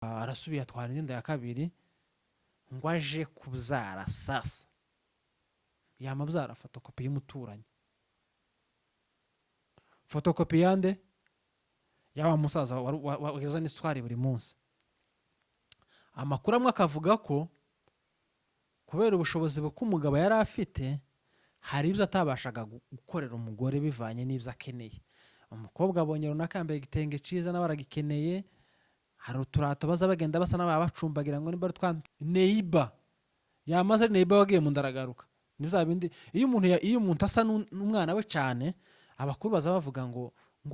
arasubiye atwara inda ya kabiri ngo aje kubyara sasa yamabyara fotokopi y'umuturanyi, fotokopi yande yawa musaza wageza n'iswari buri munsi. Amakuru amwe akavuga ko kubera ubushobozi bw'umugabo yari afite hari ibyo atabashaga gukorera umugore bivanye n'ibyo akeneye. Umukobwa abonye runaka yambaye igitenge cyiza nawe aragikeneye, hari uturato baza bagenda basa n'ababacumbagira ngo nimba neiba yamaze neiba wagiye mu ndaragaruka nibya bindi. Iyo umuntu asa n'umwana we cyane abakuru baza bavuga ngo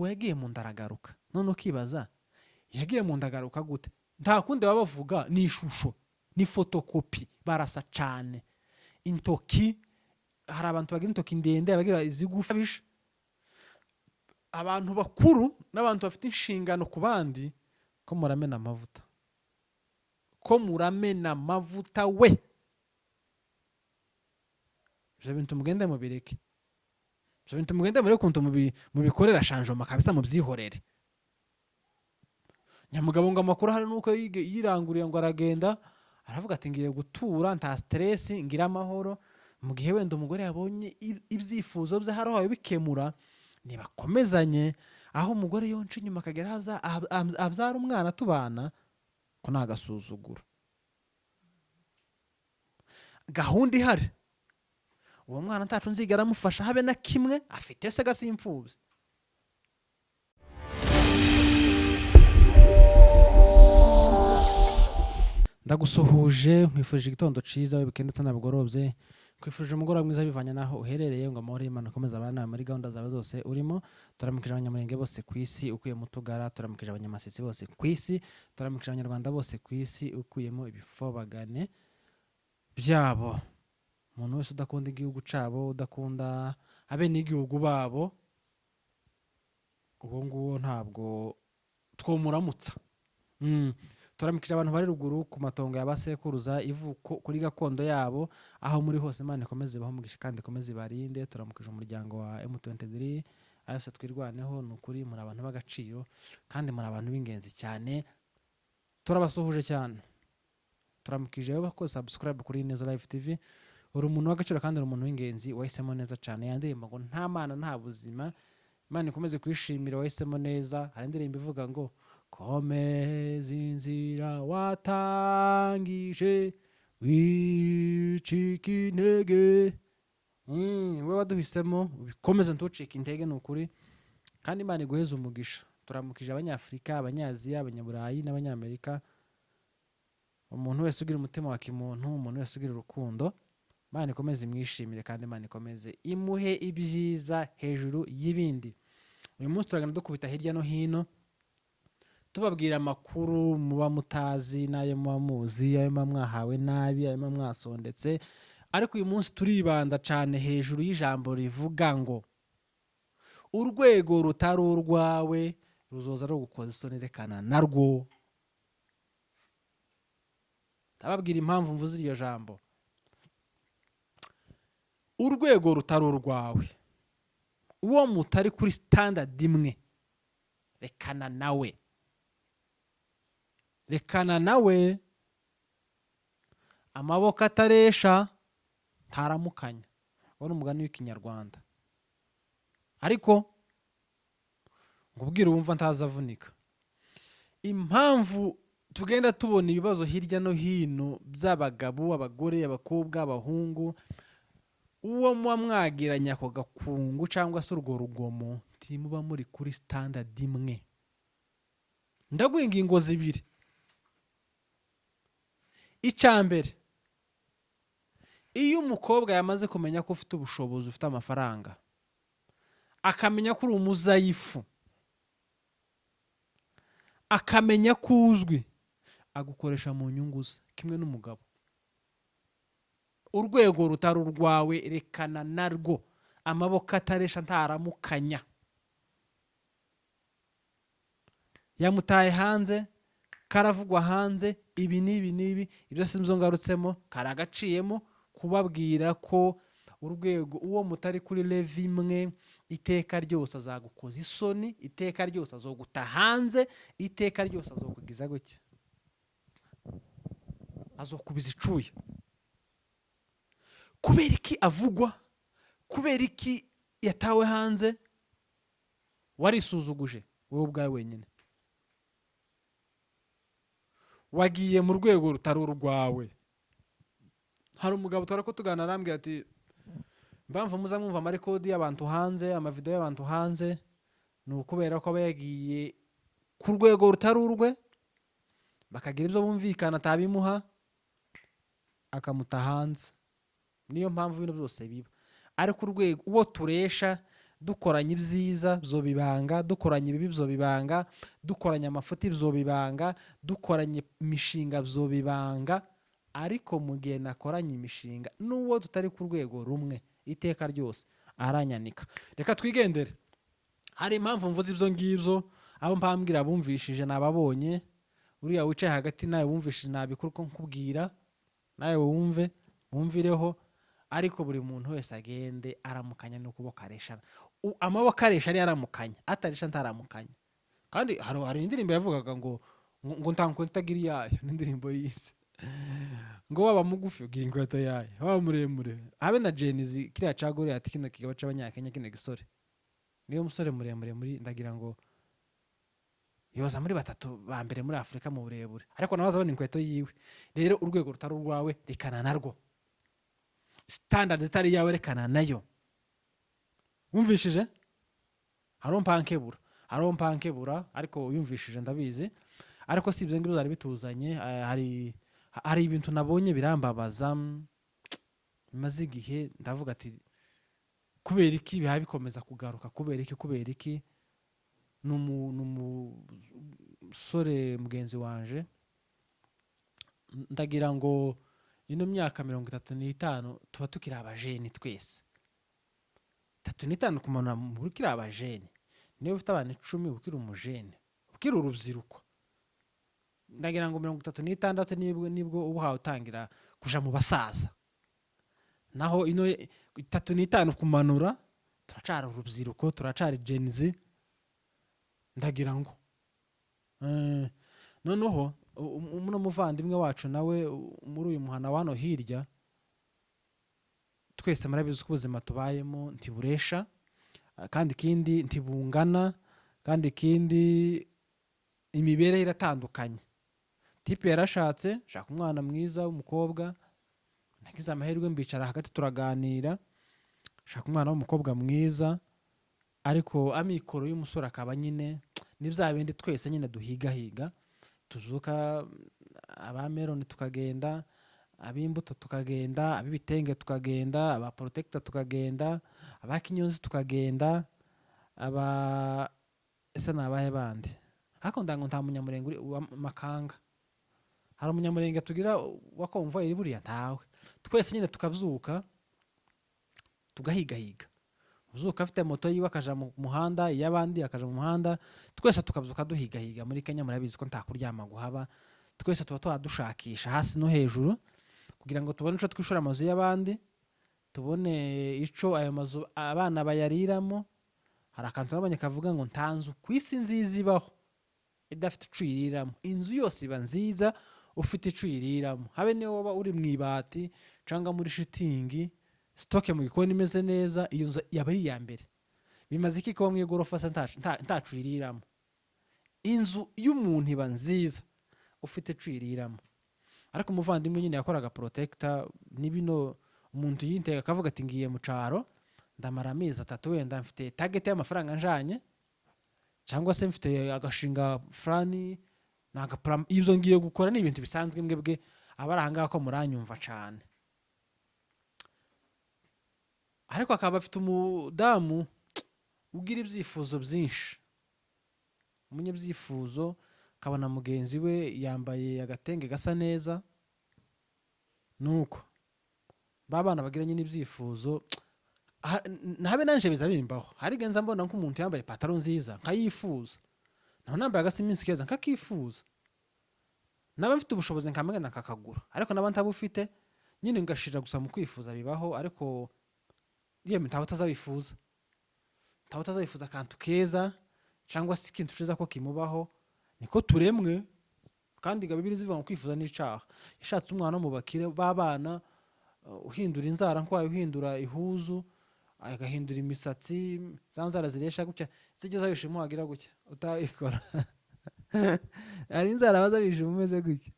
yagiye mu ndaragaruka. None ukibaza yagiye mu ndagaruka gute? Nta kundi baba bavuga ni ishusho, ni fotokopi, barasa cyane. Intoki, hari abantu bagira intoki ndende, abagira izigufi bisha. Abantu bakuru n'abantu bafite inshingano ku bandi ko muramena amavuta, ko muramena amavuta we. Je bintu mugende mubireke, je bintu mugende muri kuntu mubikorera shanjoma kabisa mubyihorere. Nyamugabo ngo amakuru hari nuko yiranguriye ngo aragenda aravuga ati ngiye gutura nta stress ngira amahoro. Mu gihe wenda umugore yabonye ibyifuzo bye haraho bikemura nibakomezanye, aho umugore yonce inyuma akagera abyara umwana tubana ko nagasuzugura. Gahunda ihari uwo mwana ntacu nzigara amufasha habe na kimwe, afite se gasimfubye. Ndagusuhuje nkwifurije igitondo ciza wibikendetse nabugorobye, kwifurije umugoroba mwiza bivanye naho uherereye, ngo amahoro y'Imana akomeza abana muri gahunda zawe zose urimo. Turamukije abanyamurenge bose kwisi ukuyemo Tugara, turamukije abanyamasisi bose kwisi, turamukije abanyarwanda bose kwisi ukuyemo ibifobagane byabo. Umuntu wese udakunda igihugu cabo, udakunda abe n'igihugu babo, uwo nguwo ntabwo twomuramutsa. Turamukije abantu bari ruguru ku matongo y'abasekuruza ivuko kuri gakondo yabo, aho muri hose Imana ikomeze bahomugisha kandi ikomeze barinde. Turamukije umuryango wa M23 ayose twirwaneho, nukuri muri abantu b'agaciro kandi muri abantu b'ingenzi cyane, turabasuhuje cyane. Turamukije bakoze subscribe kuri Neza Live TV, uri umuntu w'agaciro kandi uri umuntu w'ingenzi wahisemo neza cyane. Yandirimba ngo nta mana nta buzima, Imana ikomeze kwishimira wahisemo neza. Hari indirimbo ivuga ngo komeza inzira watangije wicika intege. We waduhisemo ubikomeze ntucike intege nukuri kandi Imana iguheze umugisha. Turamukije abanyafrika, abanyaziya, abanyaburayi n'abanyamerika, umuntu wese ugira umutima wa kimuntu, umuntu wese ugira urukundo, Imana ikomeze imwishimire kandi Imana ikomeze imuhe ibyiza hejuru y'ibindi. Uyu munsi turagana dukubita hirya no hino tubabwira amakuru muba mutazi n'ayo muba muzi, ayo muba mwahawe nabi, ayo muba mwasondetse. Ariko uyu munsi turibanda cyane hejuru y'ijambo rivuga ngo urwego rutari urwawe ruzoza rugukoza isoni, rekana narwo. Tababwira impamvu mvuze iryo jambo. Urwego rutari urwawe, uwo mutari kuri standard imwe, rekana nawe. Rekana nawe. Amaboko ataresha ntaramukanya, uwo n'umugani w'ikinyarwanda. Ariko ngubwira wumva ntazavunika. Impamvu tugenda tubona ibibazo hirya no hino by'abagabo, abagore, abakobwa, abahungu, uwo muba mwagiranye ako gakungu cyangwa se urwo rugomo ntimuba muri kuri standard imwe. Ndaguha ingingo zibiri. Icambere, iyo umukobwa yamaze kumenya ko ufite ubushobozi, ufite amafaranga, akamenya ko uri umuzayifu, akamenya ko uzwi, agukoresha mu nyungu ze kimwe n'umugabo. Urwego rutari urwawe rekana narwo. Amaboko ataresha ntaramukanya. Yamutaye hanze, karavugwa hanze, ibi n'ibi ibyo simzo ngarutsemo, karagaciyemo kubabwira ko urwego uwo mutari kuri level imwe, iteka ryose azagukoza isoni, iteka ryose azoguta hanze, iteka ryose azokugiza gutya. azokubiza icuya. Kubera iki avugwa? Kubera iki yatawe hanze? Warisuzuguje wowe ubwawe wenyine, wagiye mu rwego rutari urwawe. Hari umugabo twarako tugana arambwira ati mbamva muza mwumva amarekodi y'abantu hanze, amavideo y'abantu hanze, ni ukubera ko aba yagiye ku rwego rutari urwe, bakagira ibyo bumvikana atabimuha akamuta hanze. Niyo mpamvu ibintu byose biba. Ariko urwego uwo turesha dukoranye ibyiza bizobibanga, dukoranye ibibi bizobibanga, dukoranye amafuti bizobibanga, dukoranye imishinga bizobibanga. Ariko mu gihe nakoranye imishinga n'uwo tutari ku rwego rumwe, iteka ryose aranyanika. Reka twigendere. Hari impamvu mvuze ibyo ngibyo, abo mpambwira bumvishije nababonye. Uriya wicaye hagati nawe wumvishije nabikuru ko nkubwira, nawe wumvireho. Ariko buri muntu wese agende aramukanya n'ukuboko areshana. Amaboko aresha ari aramukanya, ataresha ntaramukanya. Kandi hari indirimbo yavugaga ngo ntanko ntagira iyayo, n'indirimbo yise ngo waba mugufi ugira inkweto yayo, waba muremure habe na Jenizi kiriya cagore ati kino kigabo c'abanyakenya kino gisore niyo musore muremure muri ndagira ngo yoza muri batatu ba mbere muri Afrika mu burebure, ariko nawe azabona inkweto yiwe. Rero urwego rutari urwawe rekana narwo, standard zitari yawe rekana nayo. Wumvishije? Haro mpankebura ariko uyumvishije ndabizi. Ariko si ibyo ngibyo zari bituzanye. Hari ibintu nabonye birambabaza bimaze igihe, ndavuga ati kubera iki biha bikomeza kugaruka, kubera iki n'umusore mugenzi wanje, ndagira ngo ino myaka 35 tuba tukiri abajeni twese. 35 kumana muri kiri abajeni, niyo ufite abantu 10 ukiri umujeni, ukiri urubyiruko. Ndagira ngo 36 nibwo ubuhawe utangira kuja mu basaza. Naho ino 35 kumanura turacara urubyiruko, turacara Gen Z. Ndagira ngo noneho umuno muvandimwe wacu nawe muri uyu muhana wano hirya, twese murabizi ko ubuzima tubayemo ntiburesha, kandi kindi ntibungana, kandi kindi imibere iratandukanye. Tipe yarashatse, shaka umwana mwiza w'umukobwa, nagize amahirwe mbicara hagati turaganira, shaka umwana w'umukobwa mwiza, ariko amikoro y'umusore akaba nyine ni bya bindi twese nyine duhiga, tuzuka abameroni tukagenda, abimbuto tukagenda, abibitenge tukagenda, aba protector tukagenda, abakinyonzi tukagenda, ese nabahe bandi. Hako ndango nta munyamurenge wa Makanga. Hari umunyamurenge tugira wakomva iri buriya ntawe. Twese nyine tukabyuka tugahiga. Uzuka afite moto yiwe akaja mu muhanda, yabandi akaja mu muhanda, twese tukabyuka duhiga. Muri Kenya murabizi ko nta kuryama guhaba, twese tuba twadushakisha hasi no hejuru kugira ngo tubone ico twishura amazu y'abandi, tubone ico ayo mazu abana bayariramo. Hari akantu nabonye kavuga ngo ntanzu kwisi nziza ibaho idafite icuyiriramo. Inzu yose iba nziza ufite icuyiriramo, habe niyo waba uri mwibati canga muri shitingi, stoke mu gikoni imeze neza, iyo nzu yaba ari ya mbere. Bimaze iki ko mwe gorofa ntacuyiriramo? Inzu y'umuntu iba nziza ufite icuyiriramo. Ariko umuvandimwe nyine yakoraga protector nibino, umuntu yintega akavuga ati ngiye mu caro ndamara amezi 3 wenda mfite target y'amafaranga njanye, cyangwa se mfite agashinga frani nagapram. Ibyo ngiye gukora ni ibintu bisanzwe mwebwe abaranga ko muranyumva cyane. Ariko akaba afite umudamu ugira ibyifuzo byinshi, umunyabyifuzo, kabona mugenzi we yambaye agatenge gasa neza, nuko babana bagira nyine ibyifuzo. Nabe nanje biza bimbaho, hari genza mbona nk'umuntu yambaye pataro nziza nkayifuza, naho nambaye agasiminsi keza nkakifuza. Naba mfite ubushobozi nkamenya nkakagura, ariko naba ntabufite nyine ngashira gusa mu kwifuza bibaho. Ariko yeme ntabatazabifuza akantu keza cyangwa se ikintu ciza ko kimubaho. Niko turemwe kandi Bibiliya zivuga ngo kwifuza n'icaha. Yashatse umwana mu bakire b'abana, uhindura inzara nk'uwayo uhindura ihuzu, agahindura imisatsi, za nzara ziresha gutya zigeze abishima wagira gutya utabikora. Hari inzara baza bishima umeze gutya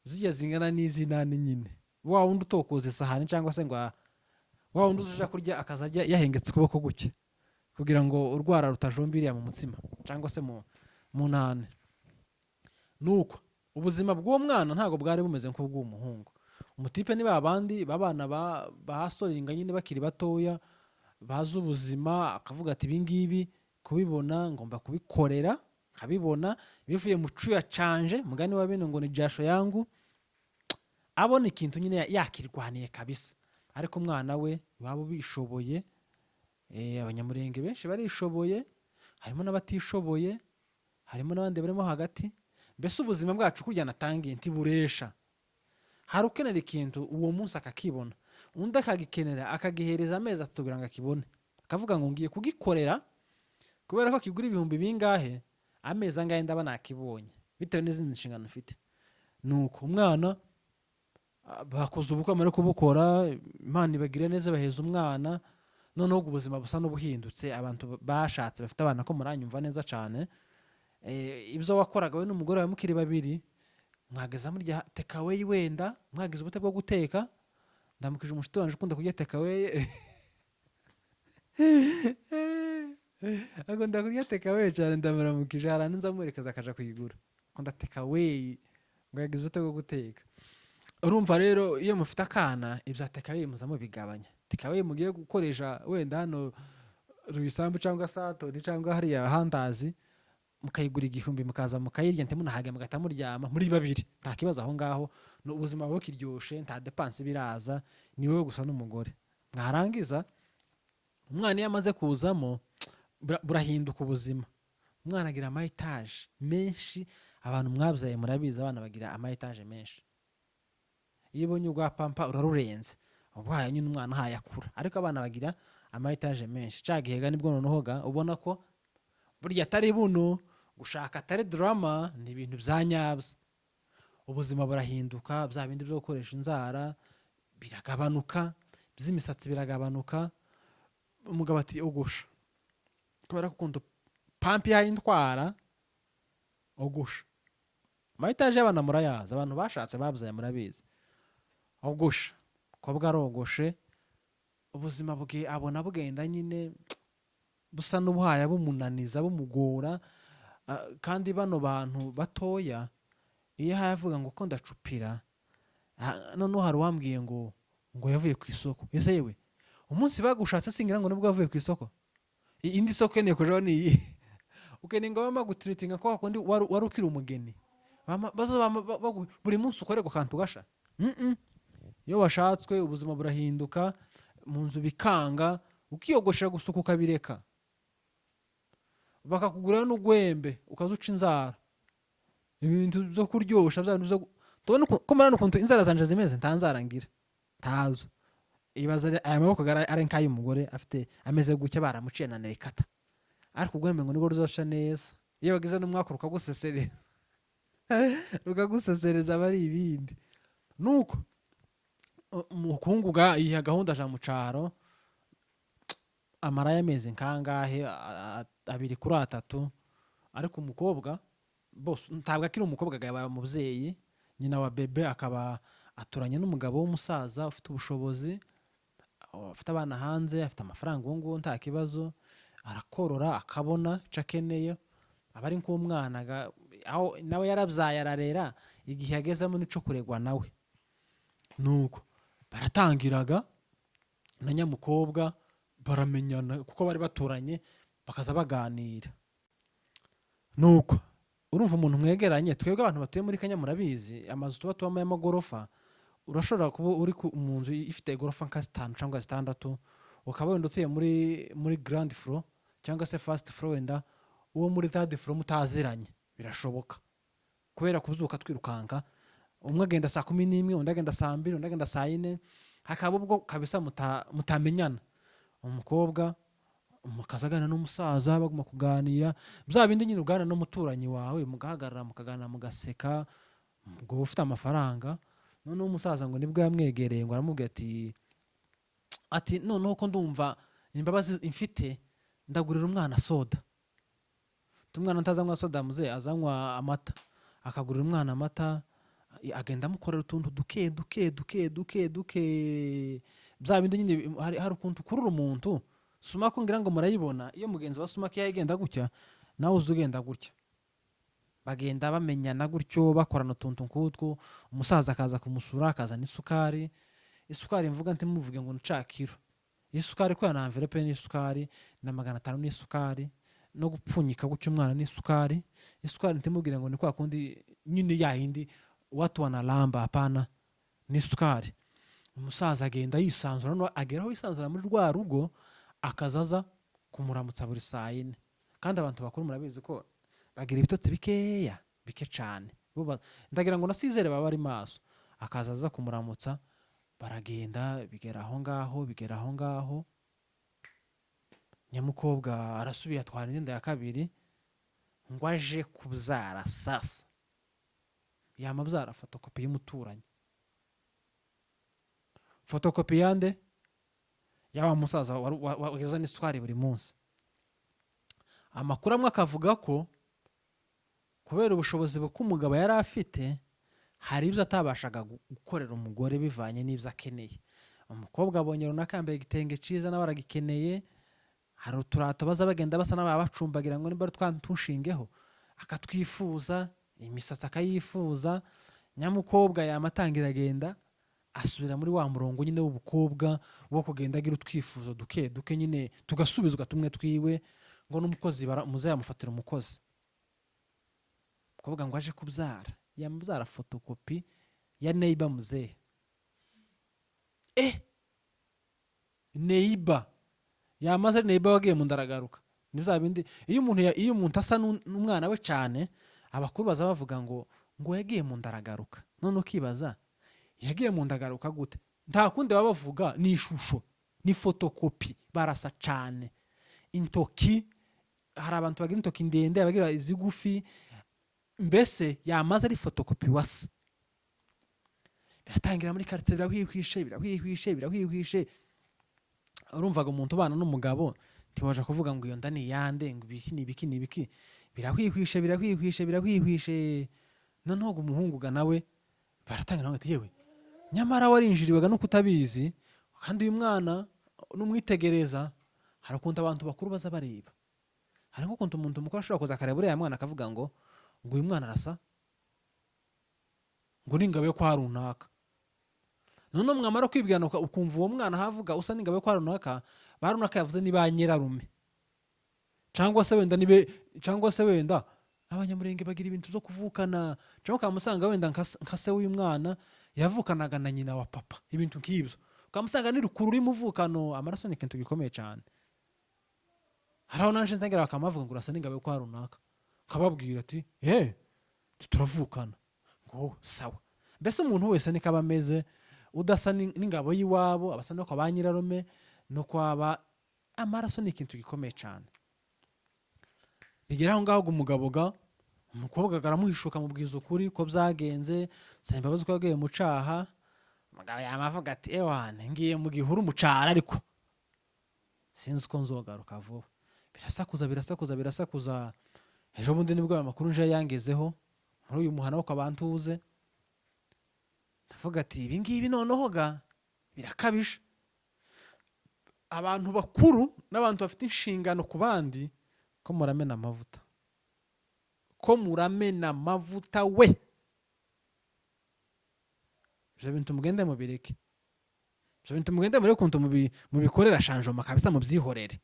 zijya zingana n'izinani nyine, wa wundi utokoza isahani cyangwa se ngo wa wundi uja kurya akazajya yahengetse ukuboko gutya kugira ngo urwara rutajombiriya mu mutsima cyangwa se mu nane. Nuko ubuzima bw'uwo mwana ntabwo bwari bumeze nk'ubw'umuhungu. Umutipe ni babandi babana basoringa nyine bakiri batoya, bazi ubuzima, akavuga ati ibi ngibi kubibona ngomba kubikorera, kabibona bivuye mu cuya canje, mugani wa bene ngo ni jasho yangu, abona ikintu nyine yakirwaniye kabisa. Ariko umwana we waba bishoboye, abanyamurenge benshi barishoboye, harimo n'abatishoboye, harimo n'abandi barimo hagati. Mbese ubuzima bwacu kujya natangiye ntiburesha. Hari ukenera ikintu uwo munsi akakibona, undi akagikenera akagihereza amezi 3 kugira ngo akibone, akavuga ngo ngiye kugikorera kubera ko kigura ibihumbi bingahe, amezi angahe ndaba nakibonye bitewe n'izindi nshingano ufite. Nuko umwana bakoze ubukwe amara kubukora, Imana ibagire neza, baheza umwana. Noneho ubuzima busa n'ubuhindutse, abantu bashatse bafite abana ko muranyumva neza cyane. Ibyo wakoraga we n'umugore wawe mukiri babiri, mwageza muri take away, wenda mwagize ubute bwo guteka, ndamukije umushito wanje ukunda kurya take away. Akunda kurya take away cyane, ndamuramukije harana nzamurekeza akaja kuyigura, akunda take away, ngo yagize ubute bwo guteka. Urumva rero iyo mufite akana ibya take away muzamo bigabanya. Take away mugiye gukoresha wenda hano Ruyisambu cyangwa Satoni cyangwa hariya Handazi, mukayigura 1000 mukaza mukayirya ntimunahage mugata muryama muri babiri, nta kibazo aho ngaho. Ubuzima bwo kiryoshe, nta depense biraza, ni wowe gusa n'umugore. Mwarangiza umwana yamaze kuzamo burahinduka ubuzima. Umwana agira ama etage menshi, abantu mwabyaye murabiza abana bagira ama etage menshi. Iyo ubonye ugwa pampa urarurenze, ubwaye nyine umwana hayakura, ariko abana bagira ama etage menshi. Cagihega nibwo nonehoga ubona ko burya atari buno gushaka atari drama, ni ibintu byanyabza. Ubuzima burahinduka, bya bindi byo gukoresha inzara biragabanuka, by'imisatsi biragabanuka. Umugabo ati ogosha, kubera ko kundo pampi yayintwara ogosha. Ama etage y'abana murayaza, abantu bashatse babyaye murabizi. Ogosha ko bwarogoshe, ubuzima bwe abona bugenda nyine busa n'ubuhaya bumunaniza bumugora. Kandi bano bantu batoya iyo hayavuga ngo ko ndacupira, none hari wambwiye ngo yavuye ku isoko. Ese yewe umunsi bagushatse singira ngo nibwo yavuye ku isoko, indi soko ne kujaho ni ukene ngo bama gutreatinga ko akundi wari ukiri umugeni, bazo buri munsi ukorego kantu gasha. Iyo washatswe ubuzima burahinduka, mu nzu bikanga, ukiyogoshera gusuka ukabireka, bakakugura n'ugwembe ukazuca inzara, ibintu byo kuryosha byo tubona ko marano kuntu inzara zanje zimeze, ntanzara ngira tazo. Ibaza aya maboko ari nkayo umugore afite ameze gucya baramuciye na nekata, ariko ugwembe ngo nigo ruzosha neza. Iyo bagize n'umwaka rukagusesereza rukagusesereza bari ibindi. Nuko umukunguga iyi gahunda ja mucaro amara y'amezi nkangahe 2 kuri 3, ariko umukobwa boss ntabwo akiri umukobwa gabaye umubyeyi, nyina wa bebe akaba aturanye n'umugabo w'umusaza ufite ubushobozi, afite abana hanze, afite amafaranga ngo nta kibazo, arakorora akabona cakeneye, abari nk'umwana aho nawe yarabyaye ararera, igihe yagezemo nico kuregwa nawe. Nuko baratangiraga na nyamukobwa baramenyana kuko bari baturanye, bakaza baganira. Nuko urumva umuntu mwegeranye, twebwe abantu batuye muri Kenya murabizi amazu tuba tubamo y'amagorofa, urashobora kuba uri mu nzu ifite igorofa nka 5 cyangwa 6, ukaba wenda utuye muri ground floor cyangwa se first floor, wenda uwo muri third floor mutaziranye, birashoboka kubera kubyuka twirukanka, umwe agenda saa 11, undi agenda saa 2, undi agenda saa 4, hakaba ubwo kabisa mutamenyana. Umukobwa mukaza aganira n'umusaza baguma kuganira bya bindi nyine uganira n'umuturanyi wawe mugahagarara mukaganira mugaseka ubwo ufite amafaranga. Noneho umusaza ngo nibwo yamwegereye ngo aramubwira ati noneho ko ndumva imbabazi mfite ndagurira umwana soda. Umwana ntazanywa soda muze azanywa amata, akagurira umwana amata agenda amukorera utuntu duke bya bindi nyine hari ukuntu ukurura umuntu sumako ngira ngo murayibona iyo mugenzi wa sumako yagenda gutya nawe uzi ugenda gutya, bagenda bamenyana gutyo bakorana utuntu nk'utwo. Umusaza akaza kumusura akazana isukari mvuga ntimuvuge ngo ncakiro isukari ko yana envelope n'isukari na 500 n'isukari no gupfunyika gutyo umwana n'isukari ntimubwire ngo ni kwa kundi nyine yahindi watu wanalamba hapana n'isukari. Umusaza agenda yisanzura no ageraho yisanzura muri rwa rugo akazaza kumuramutsa buri saa 4 kandi abantu bakuru murabizi ko bagira ibitotsi bike cyane ndagira ngo nasizere baba ari maso akazaza kumuramutsa baragenda bigera aho ngaho nyamukobwa arasubiye atwara inda ya kabiri ngo aje kubyara sasa yamabyara fotokopi y'umuturanyi fotokopi yande yaba musaza wageza n'isukari buri munsi. Amakuru amwe akavuga ko kubera ubushobozi bw'umugabo yari afite hari ibyo atabashaga gukorera umugore bivanye n'ibyo akeneye. Umukobwa abonye runaka yambaye igitenge cyiza nawe aragikeneye, hari uturato baza bagenda basa n'ababacumbagira ngo nimba twantushingeho akatwifuza, imisatsi akayifuza. Nyamukobwa yamatangira agenda asubira muri wa murongo nyine w'ubukobwa wo kugenda agira utwifuzo duke nyine tugasubizwa tumwe twiwe ngo n'umukozi muze yamufatira umukozi. Umukobwa ngo aje kubyara yamubyara fotokopi ya neighbor muzehe. Neighbor yamaze neighbor wagiye mu ndaragaruka ni bya bindi iyo umuntu asa n'umwana we cyane abakuru baza bavuga ngo yagiye mu ndaragaruka. None ukibaza yagiye mu ndagaruka gute? Nta kundi baba bavuga ni ishusho ni fotokopi barasa cyane. Intoki hari abantu bagira intoki ndende abagira izigufi mbese yamaze ari fotokopi wasa. Biratangira muri quartier birahwihwishe urumvaga umuntu ubana n'umugabo ntiwaje kuvuga ngo iyo nda ni yande ngo ibiki birahwihwishe. Noneho umuhungu ga nawe baratangira ngo yewe nyamara warinjiriwaga no kutabizi kandi uyu mwana n'umwitegereza. Hari ukuntu abantu bakuru baza bareba, hari ukuntu umuntu mukuru ashobora kuza akareba uriya mwana akavuga ngo uyu mwana arasa ngo n'ingabo yo kwa runaka. None mwamara kwibwirana ukumva uwo mwana havuga usa n'ingabo yo kwa runaka, ba runaka yavuze ni ba nyirarume cyangwa se wenda abanyamurenge bagira ibintu byo kuvukana cyangwa ukamusanga wenda nka se w'uyu mwana yavukanaga na nyina wa papa, ibintu nk'ibyo ukamusanga ni rukuru uri muvukano. Amaraso ni ikintu gikomeye cyane. haraho nanje nzengera bakamavuga ngo urasa n'ingabo yo kwa runaka, kababwira ati turavukana ngo sawa. Mbese umuntu wese niko aba ameze, udasa n'ingabo y'iwabo abasa no kwa ba nyirarume no kwaba. Amaraso ni ikintu gikomeye cyane. Bigeraho ngaho umugabo umukobwa aramuhishuka mubwiza ukuri ko byagenze, saba imbabazi ko yagiye mu caha. Umugabo yamavuga ati ewane ngiye mu gihuru mu cara ariko sinzi ko nzogaruka vuba. Birasakuza. Ejo bundi nibwo amakuru nje yangezeho muri uyu muhana wo kabantuze. Ndavuga ati ibi ngibi noneho birakabije. Abantu bakuru n'abantu bafite inshingano ku bandi ko muramena amavuta we. Ibyo bintu mugende mubireke, ibyo bintu mugende muri kuntu mubikorera shanjoma kabisa mubyihorere.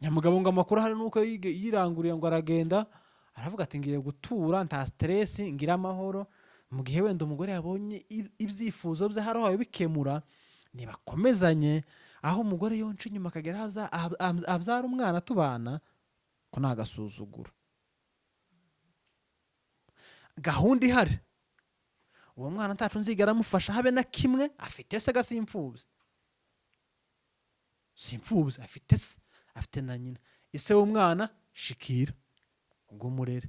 Nyamugabo ngo amakuru hari nuko yiranguriye ngo aragenda aravuga ati ngiye gutura nta stress ngira amahoro. Mu gihe wenda umugore yabonye ibyifuzo bye haraho bikemura nibakomezanye, aho umugore yonce inyuma akagera abyara umwana tubana ko nagasuzugura. Gahunda ihari uwo mwana ntacu nzigara amufasha habe na kimwe, afite se gasimfubye. si imfubyi, afite se, afite na nyina. ise w'umwana Shikira ubwo murere.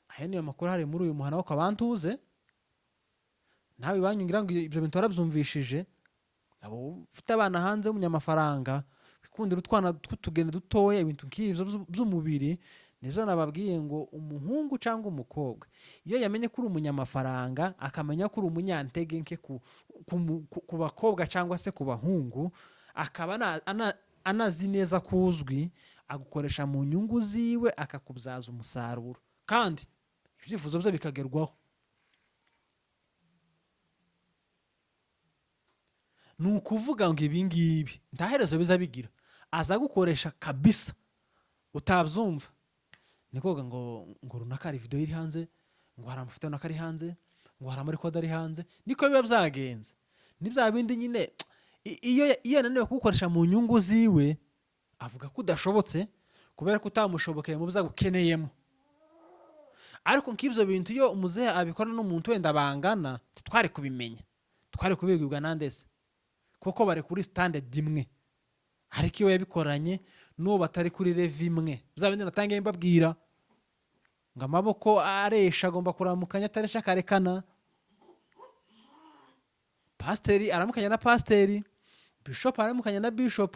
aya niyo makuru hari muri uyu muhana wo kwa Bantuze. nawe banyungira ngo ibyo bintu warabyumvishije. abo ufite abana hanze w'umunyamafaranga bikundira utwana tw'utugeni dutoya, ibintu nk'ibyo by'umubiri, nizo nababwiye ngo umuhungu cyangwa umukobwa iyo yamenye ko uri umunyamafaranga, akamenya ko uri umunyantege nke ku bakobwa cyangwa se ku bahungu, akaba anazi neza ko uzwi, agukoresha mu nyungu ziwe, akakubyaza umusaruro, kandi ibyifuzo bye bikagerwaho. ni ukuvuga ngo ibi ngibi nta herezo biza bigira, aza gukoresha kabisa utabyumva. ni koga ngo runaka hari video iri hanze, ngo hari amafoto runaka ari hanze, ngo hari amarikode ari hanze, niko biba byagenze. ni bya bindi nyine iyo yananiwe kugukoresha mu nyungu ziwe, avuga ko udashobotse kubera ko utamushobokeye mu byo agukeneyemo. ariko nk'ibyo bintu iyo umuzehe abikora n'umuntu wenda bangana, twari kubimenya, twari kubibwirwa nandese, kuko bari kuri standard imwe. ariko iyo yabikoranye n'uwo batari kuri level imwe, bindi natangiye mbabwira ngo amaboko aresha agomba kuramukanya, ataresha akarekana. pasiteri aramukanya na pasiteri, bishop aramukanya na bishop,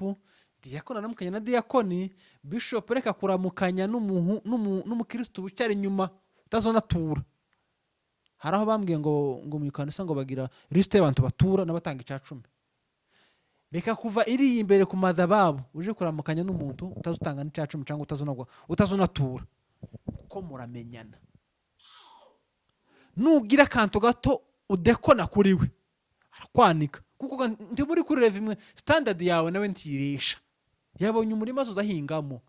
diyakoni aramukanya na diyakoni. bishop reka kuramukanya n'umukristo wicara inyuma utazonatura. hari aho bambwiye ngo mu ikanisa ngo bagira liste y'abantu batura n'abatanga icya 10. reka kuva iri imbere ku madhababu uje kuramukanya n'umuntu utazutanga n'icya 10 cyangwa utazonatura, kuko muramenyana. nugira kanto gato udekona kuri we arakwanika, kuko ndi muri kuri level imwe, standard yawe nawe ntiyirisha. yabonye umurima uzahingamo,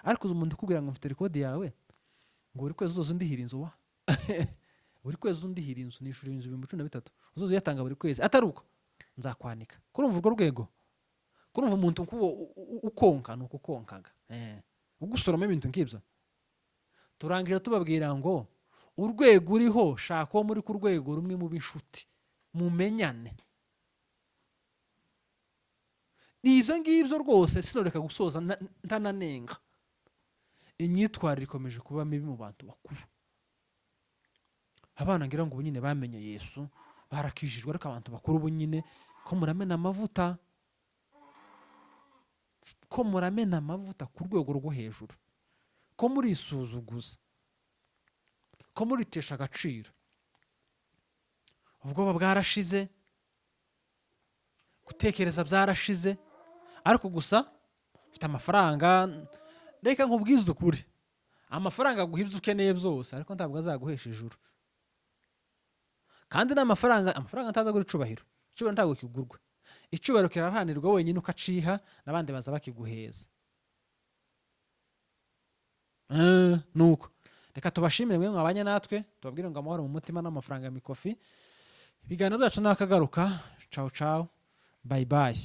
ariko umuntu ukubwira ngo mfite record yawe, ngo buri kwezi uzoza undihira inzu wa buri kwezi undihira inzu, nishura inzu 13,000 uzoza uyatanga buri kwezi, atari uko nzakwanika. kurumva urwo rwego, kurumva umuntu ukonka nuko konkaga ugusoroma ibintu nk'ibyo. turangira tubabwira ngo urwego uriho shaka ko muri ku rwego rumwe mu b'inshuti mumenyane. ibyo ngibyo rwose sinoreka gusoza ntananenga. imyitwarire ikomeje kuba mibi mu bantu bakuru. abana ngira ngo ubu nyine bamenye Yesu, barakijijwe, ariko abantu bakuru ubu nyine ko muramena amavuta, ku rwego rwo hejuru, ko murisuzuguza, ko muritesha agaciro. ubwoba bwarashize, gutekereza byarashize, ariko gusa ufite amafaranga. reka nkubwize ukuri, amafaranga aguha ibyo ukeneye byose, ariko ntabwo azaguhesha ijuru. kandi n'amafaranga atazagura icubahiro ntabwo kigurwa. icubahiro kirahanirwa wenyine ukaciha, n'abandi baza bakiguheza. nuko reka tubashimire mwe mwabanye natwe, tubabwire ngo amahoro mu mutima n'amafaranga mikofi. ibiganiro byacu nakagaruka. ciao ciao, bye bye.